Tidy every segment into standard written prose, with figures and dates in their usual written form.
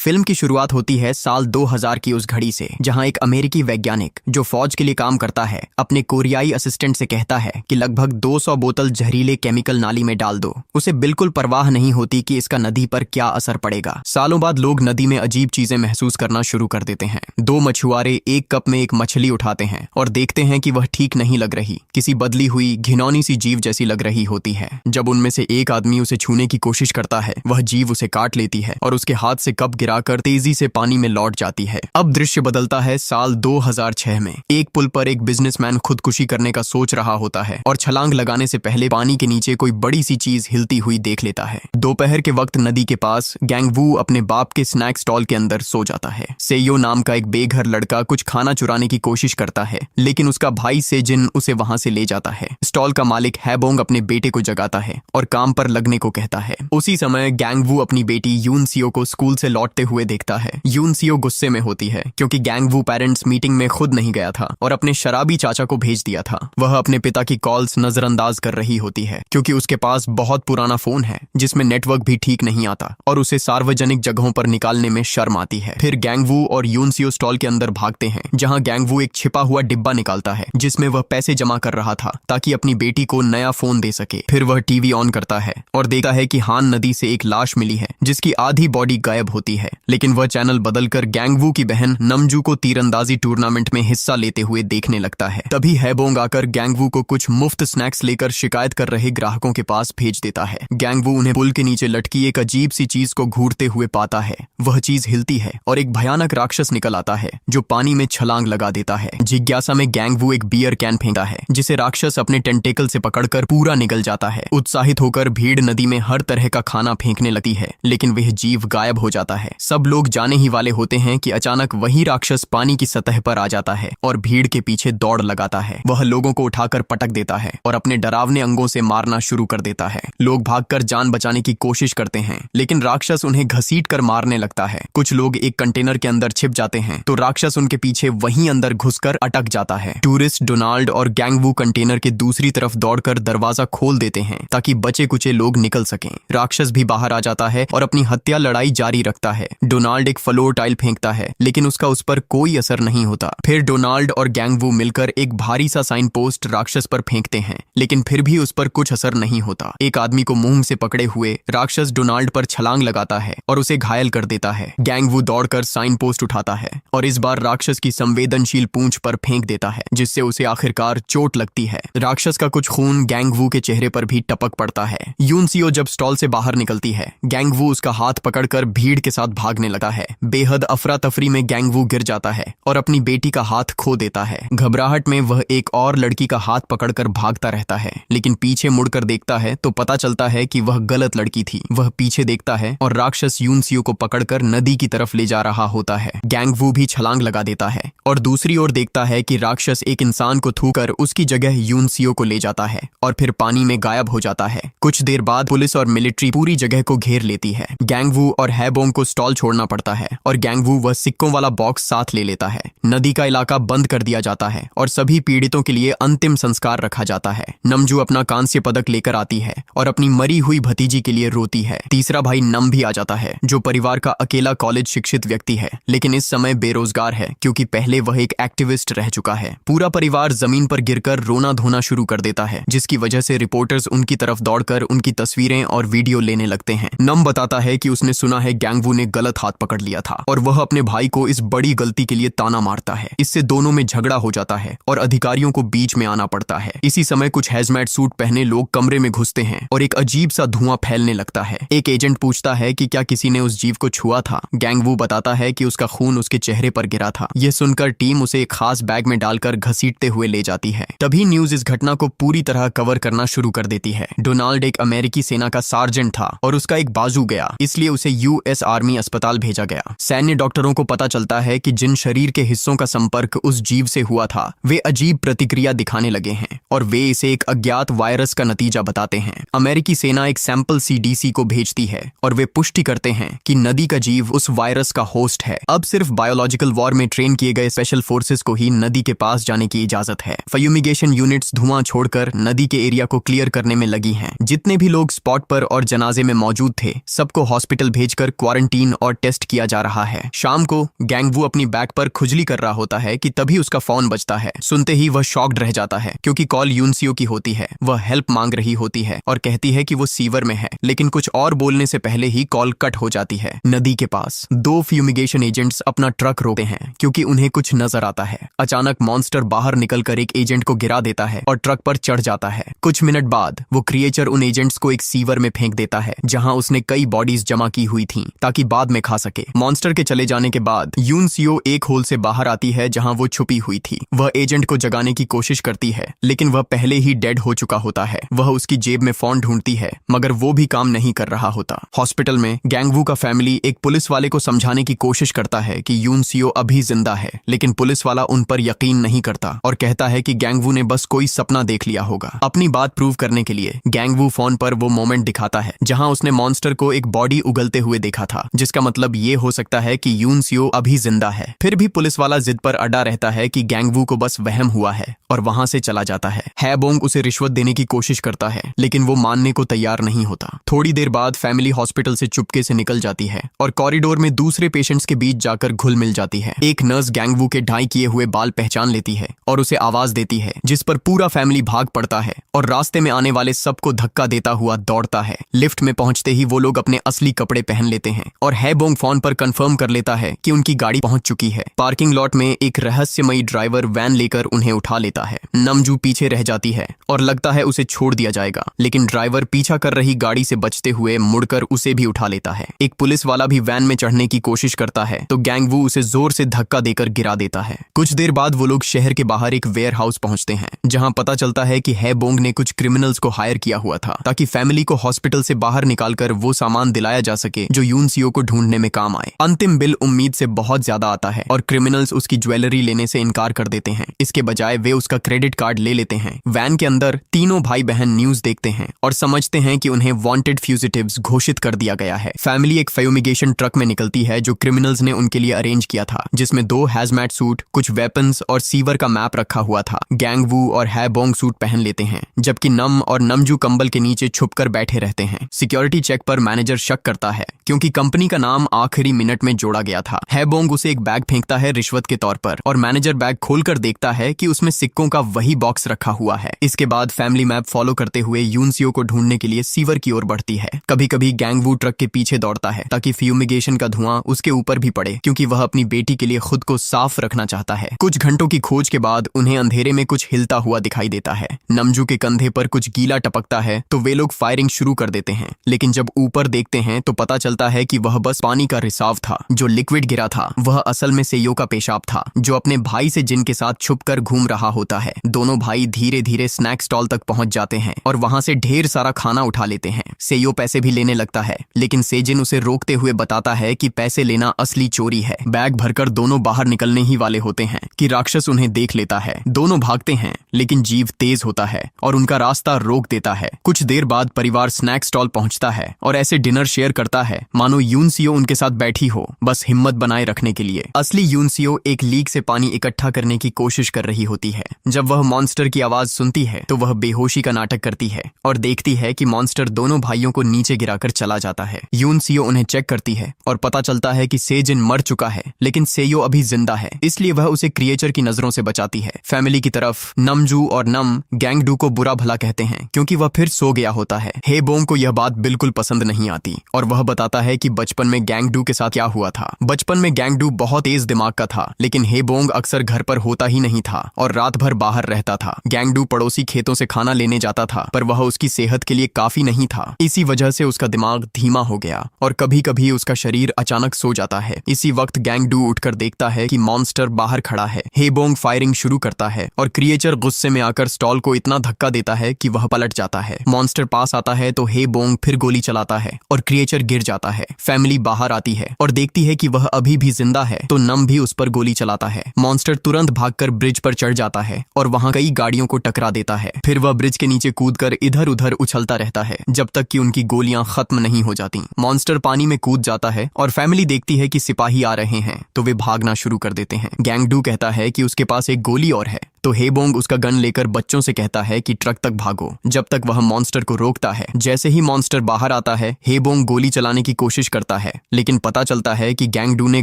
Film की शुरुआत होती है साल 2000 की उस घड़ी से, जहां एक अमेरिकी वैज्ञानिक जो फौज के लिए काम करता है अपने कोरियाई असिस्टेंट से कहता है कि लगभग 200 बोतल जहरीले केमिकल नाली में डाल दो। उसे बिल्कुल परवाह नहीं होती कि इसका नदी पर क्या असर पड़ेगा। सालों बाद लोग नदी में अजीब चीजें महसूस करना शुरू कर देते हैं। दो मछुआरे एक कप में एक मछली उठाते हैं और देखते हैं कि वह ठीक नहीं लग रही, किसी बदली हुई घिनौनी सी जीव जैसी लग रही होती है। जब उनमें से एक आदमी उसे छूने की कोशिश करता है, वह जीव उसे काट लेती है और उसके हाथ से कप गिराकर तेजी से पानी में लौट जाती है। अब दृश्य बदलता है साल 2006 में। एक पुल पर एक बिजनेसमैन खुदकुशी करने का सोच रहा होता है और छलांग लगाने से पहले पानी के नीचे कोई बड़ी सी चीज हिलती हुई देख लेता है। दोपहर के वक्त नदी के पास गैंगवू अपने बाप के स्नैक स्टॉल के अंदर सो जाता है। सेयो नाम का एक बेघर लड़का कुछ खाना चुराने की कोशिश करता है, लेकिन उसका भाई सेजिन उसे वहां से ले जाता है। स्टॉल का मालिक हैबोंग अपने बेटे को जगाता है और काम पर लगने को कहता है। उसी समय गैंगवू अपनी बेटी यूनसियो को स्कूल से लौटते हुए देखता है। यूनसियो गुस्से में होती है क्योंकि गैंगवू पेरेंट्स मीटिंग में खुद नहीं गया था और अपने शराबी चाचा को भेज दिया था। वह अपने पिता की कॉल्स नजरअंदाज कर रही होती है क्योंकि उसके पास बहुत पुराना फोन है जिसमें नेटवर्क भी ठीक नहीं आता और उसे सार्वजनिक जगहों पर निकालने में शर्म आती है। फिर गैंगवू और यूनसियो स्टॉल के अंदर भागते हैं, जहां गैंगवू एक छिपा हुआ डिब्बा निकालता है जिसमें वह पैसे जमा कर रहा था ताकि अपनी बेटी को नया फोन दे सके। फिर वह टीवी ऑन करता है और देखता है कि हान नदी से एक लाश मिली है जिसकी आधी बॉडी गायब होती है, लेकिन वह चैनल बदलकर गैंगवू की बहन नमजू को तीरंदाजी टूर्नामेंट में हिस्सा लेते हुए देखने लगता है। तभी हैबोंग आकर गैंगवू को कुछ मुफ्त स्नैक्स लेकर शिकायत कर रहे ग्राहकों के पास भेज देता है। गैंगवू उन्हें पुल के नीचे लटकी एक अजीब सी चीज को घूरते हुए पाता है। वह चीज हिलती है और एक भयानक राक्षस निकल आता है जो पानी में छलांग लगा देता है। जिज्ञासा में गैंगवू एक बियर कैन फेंकता है जिसे राक्षस अपने टेंटेकल से पकड़कर पूरा निगल जाता है। उत्साहित होकर भीड़ नदी में हर तरह का खाना फेंकने लगती है, लेकिन वह जीव गायब हो जाता है। सब लोग जाने ही वाले होते हैं कि अचानक वही राक्षस पानी की सतह पर आ जाता है और भीड़ के पीछे दौड़ लगाता है। वह लोगों को उठाकर पटक देता है और अपने डरावने अंगों से मारना शुरू कर देता है। लोग भागकर जान बचाने की कोशिश करते हैं, लेकिन राक्षस उन्हें घसीटकर मारने लगता है। कुछ लोग एक कंटेनर के अंदर छिप जाते हैं तो राक्षस उनके पीछे वहीं अंदर घुसकर अटक जाता है। टूरिस्ट डोनाल्ड और गैंगवू कंटेनर के दूसरी तरफ दौड़कर दरवाजा खोल देते हैं ताकि बचे कुचे लोग निकल सकें। राक्षस भी बाहर आ जाता है और अपनी हत्या लड़ाई जारी रखता है। डोनाल्ड एक फ्लोर टाइल फेंकता है, लेकिन उसका उस पर कोई असर नहीं होता। फिर डोनाल्ड और गैंगवू मिलकर एक भारी सा साइन पोस्ट राक्षस पर फेंकते हैं, लेकिन फिर भी उस पर कुछ असर नहीं होता। एक आदमी को मुंह से पकड़े हुए राक्षस डोनाल्ड पर छलांग लगाता है और उसे घायल कर देता है। गैंगवू दौड़कर साइन पोस्ट उठाता है और इस बार राक्षस की संवेदनशील पूंछ पर फेंक देता है, जिससे उसे आखिरकार चोट लगती है। राक्षस का कुछ खून गैंगवू के चेहरे पर भी टपक पड़ता है। यूनसियो जब स्टॉल से बाहर निकलती है, गैंगवू उसका हाथ पकड़कर भीड़ के साथ भागने लगता है। बेहद अफरा तफरी में गैंगवू गिर जाता है और अपनी बेटी का हाथ खो देता है। घबराहट में वह एक और लड़की का हाथ पकड़कर भागता रहता है, लेकिन पीछे मुड़कर देखता है तो पता चलता है कि वह गलत लड़की थी। वह पीछे देखता है और राक्षस यूनसियो को पकड़कर नदी की तरफ ले जा रहा होता है। गैंगवू भी छलांग लगा देता है और दूसरी ओर देखता है कि राक्षस एक इंसान को थूकर उसकी जगह यूनसियो को ले जाता है और फिर पानी में गायब हो जाता है। कुछ देर बाद पुलिस और मिलिट्री पूरी जगह को घेर लेती है। गैंगवू और हैबोंग को स्टॉल छोड़ना पड़ता है और गैंगवू वह सिक्कों वाला बॉक्स साथ ले लेता है। नदी का इलाका बंद कर दिया जाता है और सभी पीड़ितों के लिए अंतिम संस्कार रखा जाता है। नमजू अपना कांस्य पदक लेकर आती है और अपनी मरी हुई भतीजी के लिए रोती है। तीसरा भाई नम भी आ जाता है, जो परिवार का अकेला कॉलेज शिक्षित व्यक्ति है, लेकिन इस समय बेरोजगार है क्योंकि पहले वह एक एक्टिविस्ट रह चुका है। पूरा परिवार जमीन पर गिरकर रोना धोना शुरू कर देता है, जिसकी वजह से रिपोर्टर्स उनकी तरफ दौड़कर उनकी तस्वीरें और वीडियो लेने लगते हैं। नम बताता है कि उसने सुना है गैंगवू ने गलत हाथ पकड़ लिया था और वह अपने भाई को इस बड़ी गलती के लिए ताना मारता है। इससे दोनों में झगड़ा हो जाता है और अधिकारियों को बीच में आना पड़ता है। इसी समय कुछ हैजमैट सूट पहने लोग कमरे में घुसते हैं और एक अजीब सा धुआं फैलने लगता है। एक एजेंट पूछता है कि क्या किसी ने उस जीव को छुआ था। गैंगवू बताता है कि उसका खून उसके चेहरे पर गिरा था। यह सुनकर टीम उसे एक खास बैग में डालकर घसीटते हुए ले जाती है। तभी न्यूज इस घटना को पूरी तरह कवर करना शुरू कर देती है। डोनाल्ड एक अमेरिकी सेना का सार्जेंट था और उसका एक बाजू गया, इसलिए उसे यूएस आर्मी अस्पताल भेजा गया। सैन्य डॉक्टरों को पता चलता है कि जिन शरीर के हिस्सों का संपर्क उस जीव से हुआ था वे अजीब प्रतिक्रिया दिखाने लगे हैं और वे इसे एक अज्ञात वायरस का नतीजा बताते हैं। अमेरिकी सेना एक सैंपल सीडीसी को भेजती है और वे पुष्टि करते हैं कि नदी का जीव उस वायरस का होस्ट है। अब सिर्फ बायोलॉजिकल वॉर में ट्रेन किए गए स्पेशल फोर्सेस को ही नदी के पास जाने की इजाजत है। फ्यूमिगेशन यूनिट्स धुआं छोड़कर नदी के एरिया को क्लियर करने में लगी हैं। जितने भी लोग स्पॉट पर और जनाजे में मौजूद थे सबको हॉस्पिटल भेजकर क्वारंटीन स्कैन और टेस्ट किया जा रहा है। शाम को गैंगवू अपनी बैक पर खुजली कर रहा होता है कि तभी उसका फोन बजता है। सुनते ही वह शॉक्ड रह जाता है क्योंकि कॉल यूनसियो की होती है। वह हेल्प मांग रही होती है और कहती है कि वो सीवर में है, लेकिन कुछ और बोलने से पहले ही कॉल कट हो जाती है। नदी के पास 2 फ्यूमिगेशन एजेंट्स अपना ट्रक रोकते हैं क्योंकि उन्हें कुछ नजर आता है। अचानक मॉन्स्टर बाहर निकलकर एक एजेंट को गिरा देता है और ट्रक पर चढ़ जाता है। कुछ मिनट बाद वो क्रिएचर उन एजेंट्स को एक सीवर में फेंक देता है जहां उसने कई बॉडीज जमा की हुई थीं ताकि बाद में खा सके। मॉन्स्टर के चले जाने के बाद यूनसियो एक होल से बाहर आती है जहां वो छुपी हुई थी। वह एजेंट को जगाने की कोशिश करती है, लेकिन वह पहले ही डेड हो चुका होता है। वह उसकी जेब में फोन ढूंढती है, मगर वो भी काम नहीं कर रहा होता। हॉस्पिटल में गैंगवू का फैमिली एक पुलिस वाले को समझाने की कोशिश करता है कि यूनसियो अभी जिंदा है, लेकिन पुलिस वाला उन पर यकीन नहीं करता और कहता है कि गैंगवू ने बस कोई सपना देख लिया होगा। अपनी बात प्रूव करने के लिए गैंगवू फोन पर वो मोमेंट दिखाता है जहां उसने मॉन्स्टर को एक बॉडी उगलते हुए देखा था, जिसका मतलब ये हो सकता है कि यूनसियो अभी जिंदा है। फिर भी पुलिस वाला जिद पर अड़ा रहता है कि गैंगवू को बस वहम हुआ है और वहां से चला जाता है। हैबोंग उसे रिश्वत देने की कोशिश करता है, लेकिन वो मानने को तैयार नहीं होता। थोड़ी देर बाद फैमिली हॉस्पिटल से चुपके से निकल जाती है और कॉरिडोर में दूसरे पेशेंट्स के बीच जाकर घुल मिल जाती है। एक नर्स गैंगवू के ढाई किए हुए बाल पहचान लेती है और उसे आवाज देती है, जिस पर पूरा फैमिली भाग पड़ता है और रास्ते में आने वाले सबको धक्का देता हुआ दौड़ता है। लिफ्ट में पहुंचते ही वो लोग अपने असली कपड़े पहन लेते हैं और हैबोंग फोन पर कंफर्म कर लेता है कि उनकी गाड़ी पहुंच चुकी है। पार्किंग लॉट में एक रहस्यमयी ड्राइवर वैन लेकर उन्हें उठा लेता है। नमजू पीछे रह जाती है और लगता है उसे छोड़ दिया जाएगा, लेकिन ड्राइवर पीछा कर रही गाड़ी से बचते हुए मुड़कर उसे भी उठा लेता है। एक पुलिस वाला भी वैन में चढ़ने की कोशिश करता है तो गैंगवू उसे जोर से धक्का देकर गिरा देता है। कुछ देर बाद वो लोग शहर के बाहर एक वेयर हाउस पहुंचते हैं जहां पता चलता है कि हैबोंग ने कुछ क्रिमिनल्स को हायर किया हुआ था ताकि फैमिली को हॉस्पिटल से बाहर निकालकर वो सामान दिलाया जा सके जो यूनसियो को ढूंढने में काम आए। अंतिम बिल उम्मीद से बहुत ज्यादा आता है और क्रिमिनल्स उसकी ज्वेलरी लेने से इनकार कर देते हैं। इसके बजाय वे उसका क्रेडिट कार्ड ले लेते हैं। वैन के अंदर तीनों भाई बहन न्यूज देखते हैं और समझते हैं कि उन्हें वांटेड फ्यूजिटिव्स घोषित कर दिया गया है। फैमिली एक फ्यूमिगेशन ट्रक में निकलती है जो क्रिमिनल्स ने उनके लिए अरेंज किया था, जिसमें 2 हैजमैट सूट, कुछ वेपन्स और सीवर का मैप रखा हुआ था। गैंगवू और हैबोंग सूट पहन लेते हैं, जबकि नम और नमजू कंबल के नीचे छुपकर बैठे रहते हैं। सिक्योरिटी चेक पर मैनेजर शक करता है क्योंकि कंपनी का नाम आखिरी मिनट में जोड़ा गया था। हैबोंग उसे एक बैग फेंकता है रिश्वत के तौर पर और मैनेजर बैग खोलकर देखता है कि उसमें सिक्कों का वही बॉक्स रखा हुआ है। इसके बाद फैमिली मैप फॉलो करते हुए यूनसियो को ढूंढने के लिए सीवर की ओर बढ़ती है। कभी कभी गैंगवू ट्रक के पीछे दौड़ता है ताकि फ्यूमिगेशन का धुआं उसके ऊपर भी पड़े, क्योंकि वह अपनी बेटी के लिए खुद को साफ रखना चाहता है। कुछ घंटों की खोज के बाद उन्हें अंधेरे में कुछ हिलता हुआ दिखाई देता है। नमजू के कंधे पर कुछ गीला टपकता है तो वे लोग फायरिंग शुरू कर देते हैं, लेकिन जब ऊपर देखते हैं तो पता चलता है कि वह बस पानी का रिसाव था। जो लिक्विड गिरा था वह असल में सेयो का पेशाब था, जो अपने भाई से जिन के साथ छुपकर घूम रहा होता है। दोनों भाई धीरे धीरे स्नैक स्टॉल तक पहुंच जाते हैं और वहां से ढेर सारा खाना उठा लेते हैं। सेयो पैसे भी लेने लगता है, लेकिन सेजिन उसे रोकते हुए बताता है कि पैसे लेना असली चोरी है। बैग भरकर दोनों बाहर निकलने ही वाले होते हैं कि राक्षस उन्हें देख लेता है। दोनों भागते हैं, लेकिन जीव तेज होता है और उनका रास्ता रोक देता है। कुछ देर बाद परिवार स्नैक स्टॉल पहुंचता है और ऐसे डिनर शेयर करता है मानो यूनसियो उनके साथ बैठी हो, बस हिम्मत बनाए रखने के लिए। असली यूनसियो एक लीक से पानी इकट्ठा करने की कोशिश कर रही होती है। जब वह मॉन्स्टर की आवाज सुनती है तो वह बेहोशी का नाटक करती है और देखती है कि मॉन्स्टर दोनों भाइयों को नीचे गिराकर चला जाता है। यूनसियो उन्हें चेक करती है और पता चलता है कि सेजिन मर चुका है, लेकिन सेयो अभी जिंदा है, इसलिए वह उसे क्रिएचर की नजरों से बचाती है। फैमिली की तरफ नमजू और नम गैंगडू को बुरा भला कहते हैं क्योंकि वह फिर सो गया होता है। हैबोंग को यह बात बिल्कुल पसंद नहीं आती और वह बताता है कि बचपन में गैंगडू के साथ क्या हुआ था। बचपन में गैंगडू बहुत तेज दिमाग का था, लेकिन हैबोंग अक्सर घर पर होता ही नहीं था और रात भर बाहर रहता था। गैंगडू पड़ोसी खेतों से खाना लेने जाता था, पर वह उसकी सेहत के लिए काफी नहीं था। इसी वजह से उसका दिमाग धीमा हो गया और कभी कभी उसका शरीर अचानक सो जाता है। इसी वक्त गैंगडू उठकर देखता है कि मॉन्स्टर बाहर खड़ा है। हैबोंग फायरिंग शुरू करता है और क्रिएचर गुस्से में आकर स्टॉल को इतना धक्का देता है कि वह पलट जाता है। मॉन्स्टर पास आता है तो हैबोंग फिर गोली चलाता है और क्रिएचर गिर जाता है। फैमिली बाहर आती है और देखती है कि वह अभी भी जिंदा है, तो नम भी उस पर गोली चलाता है। मॉन्स्टर तुरंत भागकर ब्रिज पर चढ़ जाता है और वहां कई गाड़ियों को टकरा देता है। फिर वह ब्रिज के नीचे कूदकर इधर उधर उछलता रहता है जब तक कि उनकी गोलियां खत्म नहीं हो जाती। मॉन्स्टर पानी में कूद जाता है और फैमिली देखती है कि सिपाही आ रहे हैं तो वे भागना शुरू कर देते हैं। गैंगडू कहता है कि उसके पास एक गोली और है, तो हेबोंग उसका गन लेकर बच्चों से कहता है कि ट्रक तक भागो, जब तक वह मॉन्स्टर को रोकता है। जैसे ही मॉन्स्टर बाहर आता है, हेबोंग गोली चलाने की कोशिश करता है, लेकिन पता चलता है कि गैंगडू ने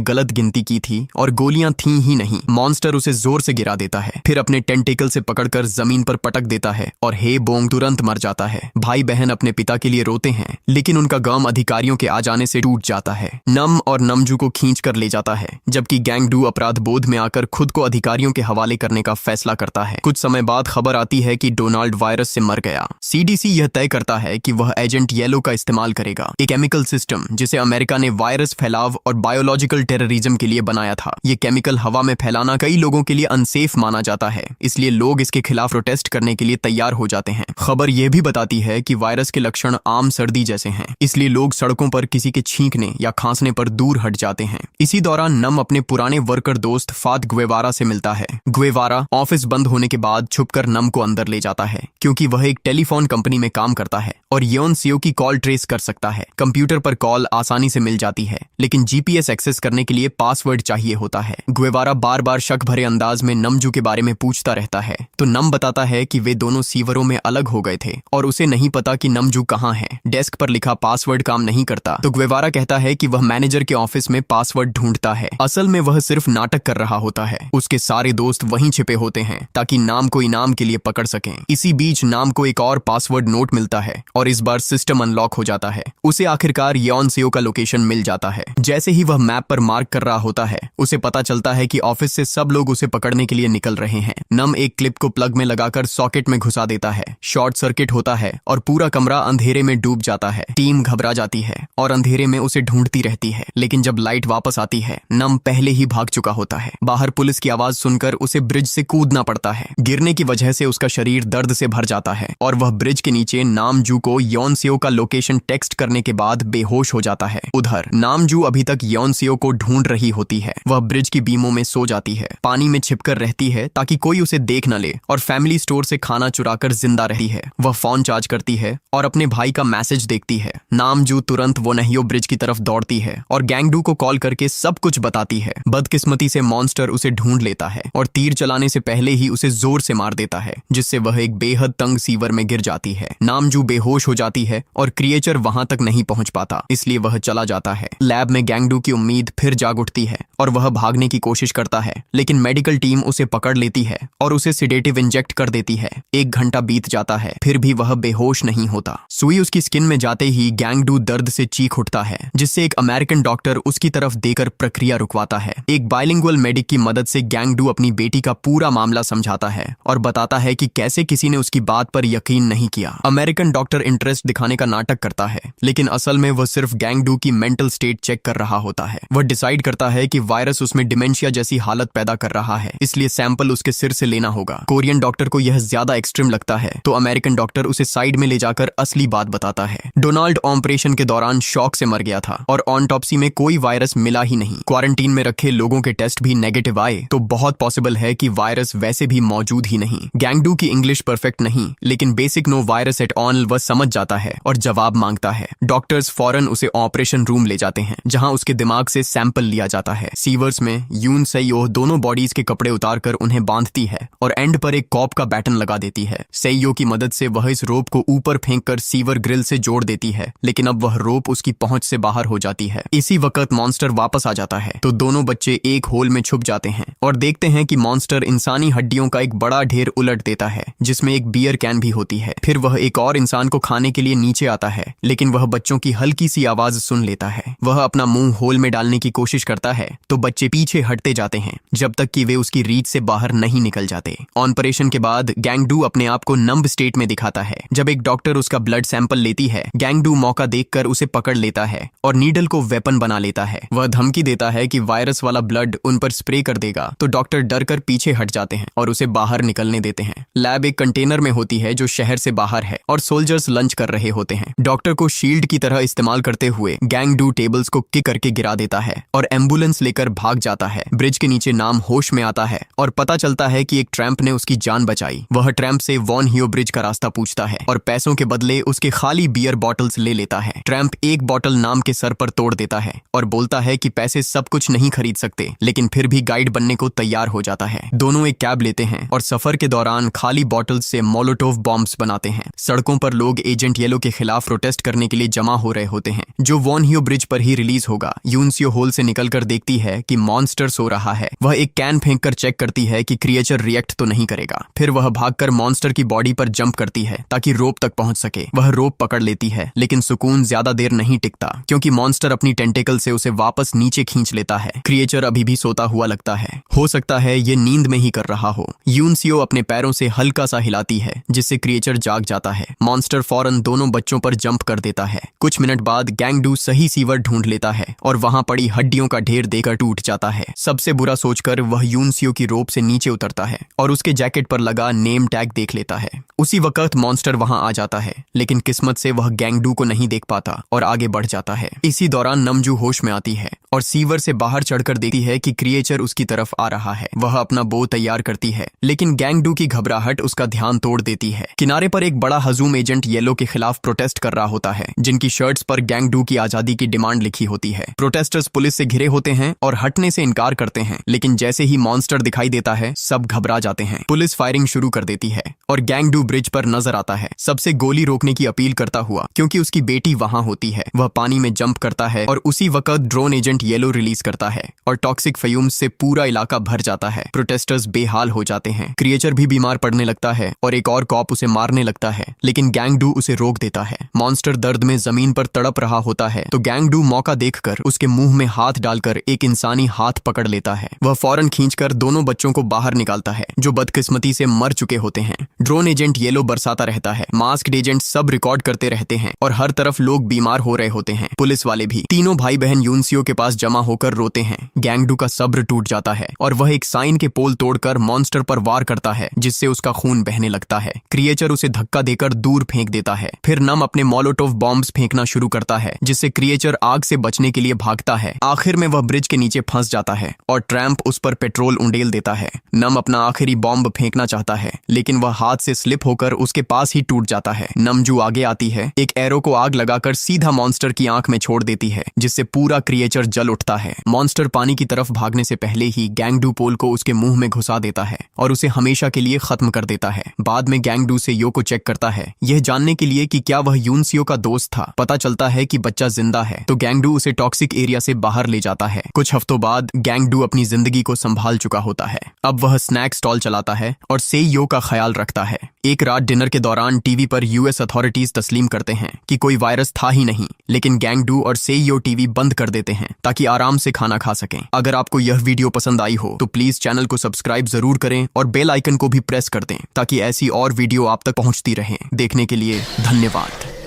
गलत गिनती की थी और गोलियां थी ही नहीं। मॉन्स्टर उसे जोर से गिरा देता है, फिर अपने टेंटिकल से पकड़कर जमीन पर पटक देता है और हेबोंग तुरंत मर जाता है। भाई बहन अपने पिता के लिए रोते हैं, लेकिन उनका गम अधिकारियों के आ जाने से टूट जाता है। नम और नमजू को खींच कर ले जाता है, जबकि गैंगडू अपराध बोध में आकर खुद को अधिकारियों के हवाले करने का फैसला करता है। कुछ समय बाद खबर आती है कि डोनाल्ड वायरस से मर गया। सीडीसी यह तय करता है कि वह एजेंट येलो का इस्तेमाल करेगा, एक केमिकल सिस्टम जिसे अमेरिका ने वायरस फैलाव और बायोलॉजिकल टेररिज्म के लिए बनाया था। ये केमिकल हवा में फैलाना कई लोगों के लिए अनसेफ माना जाता है, इसलिए लोग इसके खिलाफ प्रोटेस्ट करने के लिए तैयार हो जाते हैं। खबर यह भी बताती है कि वायरस के लक्षण आम सर्दी जैसे हैं, इसलिए लोग सड़कों पर किसी के छींकने या खांसने पर दूर हट जाते हैं। इसी दौरान नम अपने पुराने वर्कर दोस्त फाद गुएवारा से मिलता है। गुएवारा ऑफिस बंद होने के बाद छुपकर नम को अंदर ले जाता है, क्योंकि वह एक टेलीफोन कंपनी में काम करता है और योनसियो की कॉल ट्रेस कर सकता है। कंप्यूटर पर कॉल आसानी से मिल जाती है, लेकिन जीपीएस एक्सेस करने के लिए पासवर्ड चाहिए होता है। गुएवारा बार बार शक भरे अंदाज में नमजू के बारे में पूछता रहता है, तो नम बताता है कि वे दोनों सीवरों में अलग हो गए थे और उसे नहीं पता कि नमजू कहाँ है। डेस्क पर लिखा पासवर्ड काम नहीं करता, तो गुएवारा कहता है कि वह मैनेजर के ऑफिस में पासवर्ड ढूंढता है। असल में वह सिर्फ नाटक कर रहा होता है। उसके सारे दोस्त वहीं छिपे होते हैं ताकि नाम को इनाम के लिए पकड़ सकें। इसी बीच नाम को एक और पासवर्ड नोट मिलता है और इस बार सिस्टम अनलॉक हो जाता है। उसे आखिरकार योनसियो का लोकेशन मिल जाता है। जैसे ही वह मैप पर मार्क कर रहा होता है, उसे पता चलता है कि ऑफिस से सब लोग उसे पकड़ने के लिए निकल रहे हैं। नम एक क्लिप को प्लग में लगाकर सॉकेट में घुसा देता है। शॉर्ट सर्किट होता है और पूरा कमरा अंधेरे में डूब जाता है। टीम घबरा जाती है और अंधेरे में उसे ढूंढती रहती है, लेकिन जब लाइट वापस आती है, नम पहले ही भाग चुका होता है। बाहर पुलिस की आवाज सुनकर उसे ब्रिज से कूदना पड़ता है। गिरने की वजह से उसका शरीर दर्द से भर जाता है और वह ब्रिज के नीचे नामजू को योनसियो का लोकेशन टेक्स्ट करने के बाद बेहोश हो जाता है। उधर नामजू अभी तक योनसियो को ढूंढ रही होती है। वह ब्रिज की बीमों में सो जाती है, पानी में छिपकर रहती है ताकि कोई उसे देख न ले, और फैमिली स्टोर से खाना चुराकर जिंदा रहती है। वह फोन चार्ज करती है और अपने भाई का मैसेज देखती है। नामजू तुरंत वोनहियो ब्रिज की तरफ दौड़ती है और गैंगडू को कॉल करके सब कुछ बताती है। बदकिस्मती से मॉन्स्टर उसे ढूंढ लेता है और तीर चलाने से पहले ही उसे जोर से मार देता है, जिससे वह एक बेहद तंग सीवर में गिर जाती है। नामजू बेहोश हो जाती है और क्रिएचर वहां तक नहीं पहुंच पाता, इसलिए वह चला जाता है। लैब में गैंगडू की उम्मीद फिर जाग उठती है और वह भागने की कोशिश करता है, लेकिन मेडिकल टीम उसे पकड़ लेती है और उसे सिडेटिव इंजेक्ट कर देती है। 1 घंटा बीत जाता है, फिर भी वह बेहोश नहीं होता। सुई उसकी स्किन में जाते ही गैंगडू दर्द से चीख उठता है, जिससे एक अमेरिकन डॉक्टर उसकी तरफ देकर प्रक्रिया रुकवाता है। एक बाइलिंगुअल मेडिक की मदद से गैंगडू अपनी बेटी का पूरा मामला समझाता है और बताता है कि कैसे किसी ने उसकी बात पर यकीन नहीं किया। अमेरिकन डॉक्टर इंटरेस्ट दिखाने का नाटक करता है, लेकिन असल में वह सिर्फ गैंगडू की मेंटल स्टेट चेक कर रहा होता है। वह डिसाइड करता है कि वायरस उसमें डिमेंशिया जैसी हालत पैदा कर रहा है, इसलिए सैंपल उसके सिर से लेना होगा। कोरियन डॉक्टर को यह ज्यादा एक्सट्रीम लगता है, तो अमेरिकन डॉक्टर उसे साइड में ले जाकर असली बात बताता है। डोनाल्ड ऑपरेशन के दौरान शॉक से मर गया था और ऑटोप्सी में कोई वायरस मिला ही नहीं। क्वारंटीन में रखे लोगों के टेस्ट भी नेगेटिव आए, तो बहुत पॉसिबल है कि वायरस वैसे भी मौजूद ही नहीं। गैंगडू की इंग्लिश परफेक्ट नहीं, लेकिन basic no worries at all वह समझ जाता है और जवाब मांगता है। डॉक्टर्स फौरन उसे ऑपरेशन रूम ले जाते हैं, जहां उसके दिमाग से सैंपल लिया जाता है। सीवर्स में यून सेयो दोनों बॉडीज के कपड़े उतारकर उन्हें बांधती है और एंड पर एक कॉप का बैटन लगा देती है। सेयो की मदद से वह इस रोप को ऊपर फेंककर सीवर ग्रिल से जोड़ देती है, लेकिन अब वह रोप उसकी पहुंच से बाहर हो जाती है। इसी वक्त मॉन्स्टर वापस आ जाता है, तो दोनों बच्चे एक होल में छुप जाते हैं और देखते हैं कि मॉन्स्टर इंसानी हड्डियों का एक बड़ा ढेर उलट देता है, जिसमें एक बियर कैन भी होती है। फिर वह एक और इंसान को खाने के लिए नीचे आता है, लेकिन वह बच्चों की हल्की सी आवाज सुन लेता है। वह अपना मुंह होल में डालने की कोशिश करता है, तो बच्चे पीछे हटते जाते हैं जब तक कि वे उसकी रीच से बाहर नहीं निकल जाते। ऑपरेशन के बाद गैंगडू अपने आप को नंब स्टेट में दिखाता है। जब एक डॉक्टर उसका ब्लड सैंपल लेती है, गैंगडू मौका देखकर उसे पकड़ लेता है और नीडल को वेपन बना लेता है। वह धमकी देता है कि वायरस वाला ब्लड उन पर स्प्रे कर देगा, तो डॉक्टर डर कर पीछे हट जाते हैं और उसे बाहर निकलने देते हैं। लैब एक कंटेनर में होती है जो शहर से बाहर है और सोल्जर्स लंच कर रहे होते हैं। डॉक्टर को शील्ड की तरह इस्तेमाल करते हुए गैंग डू टेबल्स को किक करके गिरा देता है और एम्बुलेंस लेकर भाग जाता है। ब्रिज के नीचे नाम होश में आता है और पता चलता है कि एक ट्रैम्प ने उसकी जान बचाई। वह ट्रैम्प से वॉन हियो ब्रिज का रास्ता पूछता है और पैसों के बदले उसके खाली बियर बॉटल्स ले लेता है। ट्रैम्प एक बॉटल नाम के सर पर तोड़ देता है और बोलता है कि पैसे सब कुछ नहीं खरीद सकते, लेकिन फिर भी गाइड बनने को तैयार हो जाता है। दोनों एक कैब लेते हैं और सफर के दौरान खाली बॉटल्स से मोलोटोव बॉम्ब्स बनाते हैं। सड़कों पर लोग एजेंट येलो के खिलाफ प्रोटेस्ट करने के लिए जमा हो रहे होते हैं, जो वॉन हियो ब्रिज पर ही रिलीज होगा। यूनसियो होल से निकलकर देखती है कि मॉन्स्टर सो रहा है। वह एक कैन फेंककर चेक करती है कि क्रिएचर रिएक्ट तो नहीं करेगा। फिर वह भागकर मॉन्स्टर की बॉडी पर जंप करती है ताकि रोप तक पहुंच सके। वह रोप पकड़ लेती है, लेकिन सुकून ज्यादा देर नहीं टिकता क्योंकि मॉन्स्टर अपनी टेंटेकल से उसे वापस नीचे खींच लेता है। क्रिएचर अभी भी सोता हुआ लगता है, हो सकता है ये नींद में ही कर रहा हो। यूनसियो अपने पैरों से हल्का सा हिलाती है जिससे क्रिएचर जाग जाता है। मॉन्स्टर फौरन दोनों बच्चों पर जंप कर देता है। कुछ मिनट बाद गैंग डू सही सीवर ढूंढ लेता है और वहां पड़ी हड्डियों का ढेर देकर टूट जाता है। सबसे बुरा सोचकर वह यूनसियो की रोप से नीचे उतरता है और उसके जैकेट पर लगा नेम टैग देख लेता है। उसी वक्त मॉन्स्टर वहां आ जाता है, लेकिन किस्मत से वह गैंग डू को नहीं देख पाता और आगे बढ़ जाता है। इसी दौरान नमजू होश में आती है और सीवर से बाहर चढ़कर देखती है कि क्रिएचर उसकी तरफ आ रहा है। वह अपना बो तैयार करती है, लेकिन गैंग डू की घबराहट उसका ध्यान तोड़ देती है। किनारे पर एक बड़ा हजूम एजेंट येलो के खिलाफ प्रोटेस्ट कर रहा होता है, जिनकी शर्ट्स पर गैंग डू की आजादी की डिमांड लिखी होती है। प्रोटेस्टर्स पुलिस से घिरे होते हैं और हटने से इनकार करते हैं, लेकिन जैसे ही मॉन्स्टर दिखाई देता है सब घबरा जाते हैं। पुलिस फायरिंग शुरू कर देती है और गैंग डू ब्रिज पर नजर आता है, सबसे गोली रोकने की अपील करता हुआ क्योंकि उसकी बेटी वहां होती है। वह पानी में जंप करता है और उसी वक्त ड्रोन एजेंट येलो रिलीज करता है और टॉक्सिक फ्यूम्स से पूरा इलाका भर जाता है। प्रोटेस्टर्स बेहाल हो जाते हैं। क्रिएचर भी बीमार पड़ने लगता है और एक और कॉप उसे मारने लगता है, लेकिन गैंग डू उसे रोक देता है। मॉन्स्टर दर्द में जमीन पर तड़प रहा होता है तो गैंग डू मौका देखकर उसके मुंह में हाथ डालकर एक इंसानी हाथ पकड़ लेता है। वह फौरन खींचकर दोनों बच्चों को बाहर निकालता है जो बदकिस्मती से मर चुके होते हैं। ड्रोन एजेंट येलो बरसाता रहता है। मास्क्ड एजेंट सब रिकॉर्ड करते रहते हैं और हर तरफ लोग बीमार हो रहे होते हैं, पुलिस वाले भी। तीनों भाई बहन यूनसियो के पास जमा होकर रोते हैं। गैंग डू का सब्र टूट जाता है और वह एक साइन के पोल तोड़कर मॉन्स्टर पर वार करता है, जिससे उसका खून बहने लगता है। क्रिएचर उसे धक्का देकर दूर फेंक देता है। फिर नम अपने मोलोटोव बॉम्ब्स फेंकना शुरू करता है, जिससे क्रिएचर आग से बचने के लिए भागता है। आखिर में वह ब्रिज के नीचे फंस जाता है और ट्रैम्प उस पर पेट्रोल उंडेल देता है। नम अपना आखिरी बॉम्ब फेंकना चाहता है, लेकिन वह हाथ से स्लिप होकर उसके पास ही टूट जाता है। नमजू आगे आती है, एक एरो को आग लगाकर सीधा मॉन्स्टर की आंख में छोड़ देती है, जिससे पूरा क्रिएचर जल उठता है। मॉन्स्टर पानी की तरफ भागने से पहले ही गैंग डू पोल को उसके मुंह में घुसा देता है और उसे हमेशा के लिए खत्म कर देता है। बाद में गैंग डू से यो को चेक करता है, यह जानने के लिए कि क्या वह यूनसियो का दोस्त था। पता चलता है कि बच्चा जिंदा है, तो गैंग डू उसे टॉक्सिक एरिया से बाहर ले जाता है। कुछ हफ्तों बाद गैंग डू अपनी जिंदगी को संभाल चुका होता है। अब वह स्नैक स्टॉल चलाता है और सेइयो का ख्याल रखता है। एक रात डिनर के दौरान टीवी पर यूएस अथॉरिटीज तस्लीम करते हैं कि कोई वायरस था ही नहीं, लेकिन गैंग डू और सेइयो टीवी बंद कर देते हैं ताकि आराम से खाना खा सकें। अगर आपको यह वीडियो पसंद आई हो तो प्लीज चैनल को सब्सक्राइब जरूर करें और बेल आइकन को भी प्रेस कर दें ताकि ऐसी और वीडियो आप तक पहुंचती रहे। देखने के लिए धन्यवाद।